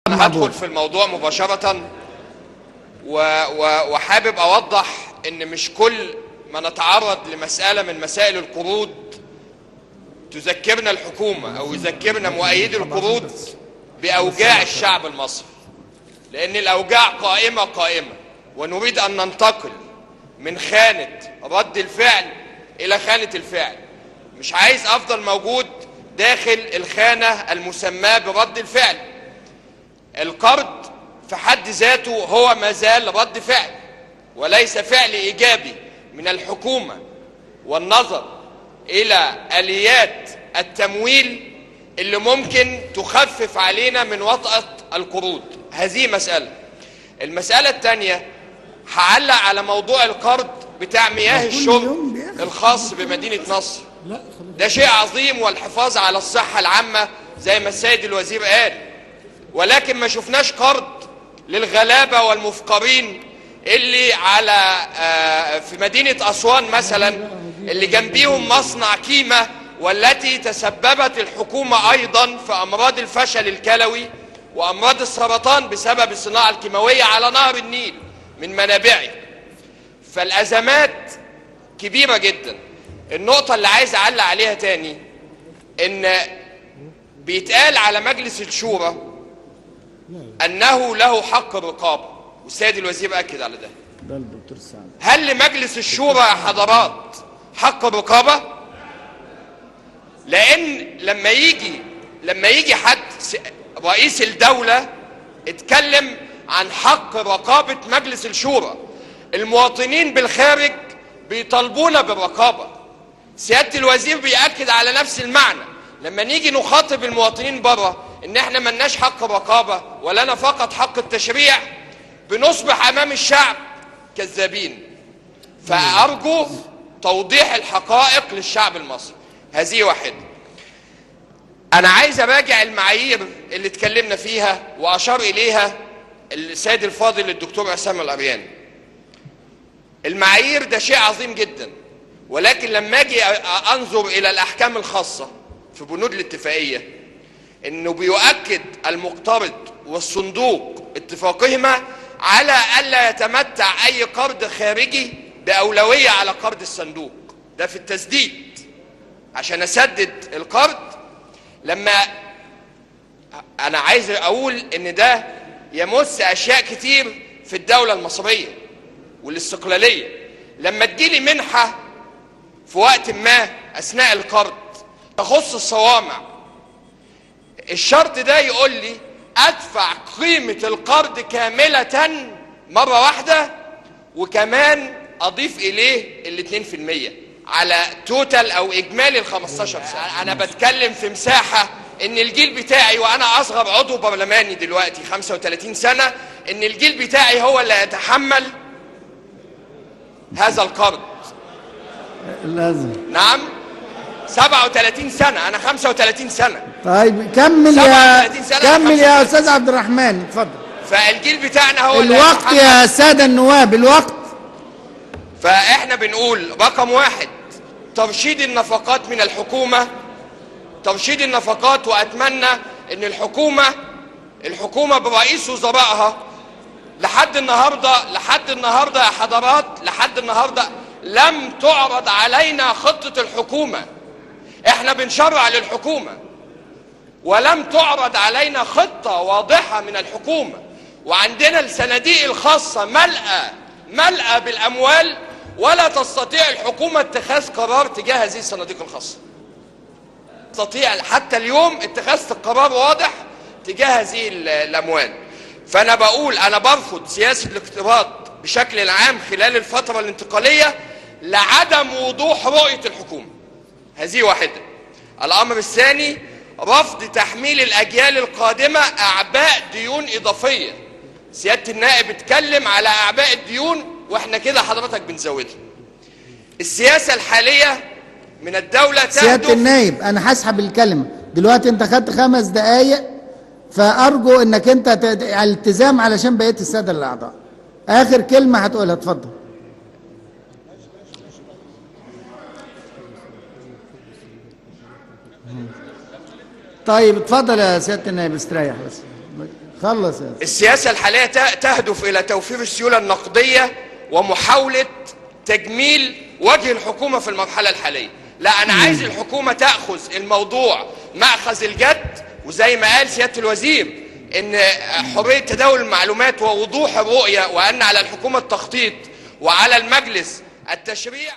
أنا هدخل في الموضوع مباشرة وحابب أوضح إن مش كل ما نتعرض لمسألة من مسائل القروض تذكرنا الحكومة أو يذكرنا مؤيدي القروض بأوجاع الشعب المصري، لأن الأوجاع قائمة ونريد أن ننتقل من خانة رد الفعل إلى خانة الفعل. مش عايز أفضل موجود داخل الخانة المسماة برد الفعل. القرض في حد ذاته هو ما زال رد فعل وليس فعل إيجابي من الحكومة، والنظر إلى آليات التمويل اللي ممكن تخفف علينا من وطأة القروض. هذه مسألة. المسألة الثانية هعلق على موضوع القرض بتاع مياه الشرب الخاص بمدينة نصر. ده شيء عظيم، والحفاظ على الصحة العامة زي ما السيد الوزير قال، ولكن ما شفناش قرض للغلابة والمفقرين اللي على في مدينة أسوان مثلا، اللي جنبيهم مصنع كيمة، والتي تسببت الحكومة أيضا في أمراض الفشل الكلوي وأمراض السرطان بسبب الصناعة الكيماوية على نهر النيل من منابعه. فالأزمات كبيرة جدا. النقطة اللي عايز أعلق عليها تاني إن بيتقال على مجلس الشورى أنه له حق الرقابة، والسيد الوزير أكد على ده. هل لمجلس الشورى يا حضرات حق الرقابة؟ لأن لما يجي حد رئيس الدولة اتكلم عن حق رقابة مجلس الشورى، المواطنين بالخارج بيطالبونا بالرقابة. سيادة الوزير بيأكد على نفس المعنى. لما نيجي نخاطب المواطنين بره ان احنا ملناش حق الرقابة ولنا فقط حق التشريع، بنصبح امام الشعب كذابين. فأرجو توضيح الحقائق للشعب المصري. هذه واحدة. أنا عايز أراجع المعايير اللي اتكلمنا فيها وأشار إليها السيد الفاضل الدكتور عصام العرياني. المعايير ده شيء عظيم جدا، ولكن لما أجي أنظر إلى الأحكام الخاصة في بنود الاتفاقية، إنه بيؤكد المقترض والصندوق اتفاقهما على ألا يتمتع أي قرض خارجي بأولوية على قرض الصندوق. ده في التسديد عشان أسدد القرض. لما أنا عايز أقول إن ده يمس أشياء كتير في الدولة المصرية والاستقلالية. لما تجيلي منحة في وقت ما أثناء القرض تخص الصوامع، الشرط ده يقول لي أدفع قيمة القرض كاملة مرة واحدة، وكمان أضيف إليه 2% على توتال أو إجمالي 15 سنة. أنا بتكلم في مساحة إن الجيل بتاعي، وأنا أصغر عضو برلماني دلوقتي 35 سنة، إن الجيل بتاعي هو اللي يتحمل هذا القرض. لازم. نعم 37 سنة، أنا 35 سنة. طيب كمل يا أستاذ عبد الرحمن، اتفضل. فالجيل بتاعنا هو الوقت يا سادة النواب، الوقت. فإحنا بنقول رقم واحد ترشيد النفقات من الحكومة، ترشيد النفقات. وأتمنى أن الحكومة برئيس وزرائها لحد النهاردة يا حضرات، لحد النهاردة لم تعرض علينا خطة الحكومة. احنا بنشرع للحكومة ولم تعرض علينا خطة واضحة من الحكومة، وعندنا الصناديق الخاصة ملأة بالأموال، ولا تستطيع الحكومة اتخاذ قرار تجاه هذه الصناديق الخاصة. تستطيع حتى اليوم اتخاذ قرار واضح تجاه هذه الأموال. فأنا بقول أنا برفض سياسة الاقتراض بشكل عام خلال الفترة الانتقالية لعدم وضوح رؤية الحكومة. هذه واحدة. الأمر الثاني رفض تحميل الأجيال القادمة أعباء ديون إضافية. سيادة النائب اتكلم على أعباء الديون، وإحنا كده حضرتك بنزودها. السياسة الحالية من الدولة تهدف. سيادة النائب أنا هسحب الكلمة دلوقتي، أنت خدت 5 دقايق، فأرجو إنك أنت التزام علشان بقية السادة الأعضاء. آخر كلمة هتقولها، اتفضل. طيب اتفضل يا سيادة النائب، استريح بس. خلص يا السياسة الحالية تهدف إلى توفير السيولة النقدية ومحاولة تجميل وجه الحكومة في المرحلة الحالية. لا، أنا عايز الحكومة تأخذ الموضوع مأخذ الجد، وزي ما قال سيادة الوزير إن حرية تداول المعلومات ووضوح الرؤية، وأن على الحكومة التخطيط وعلى المجلس التشريع.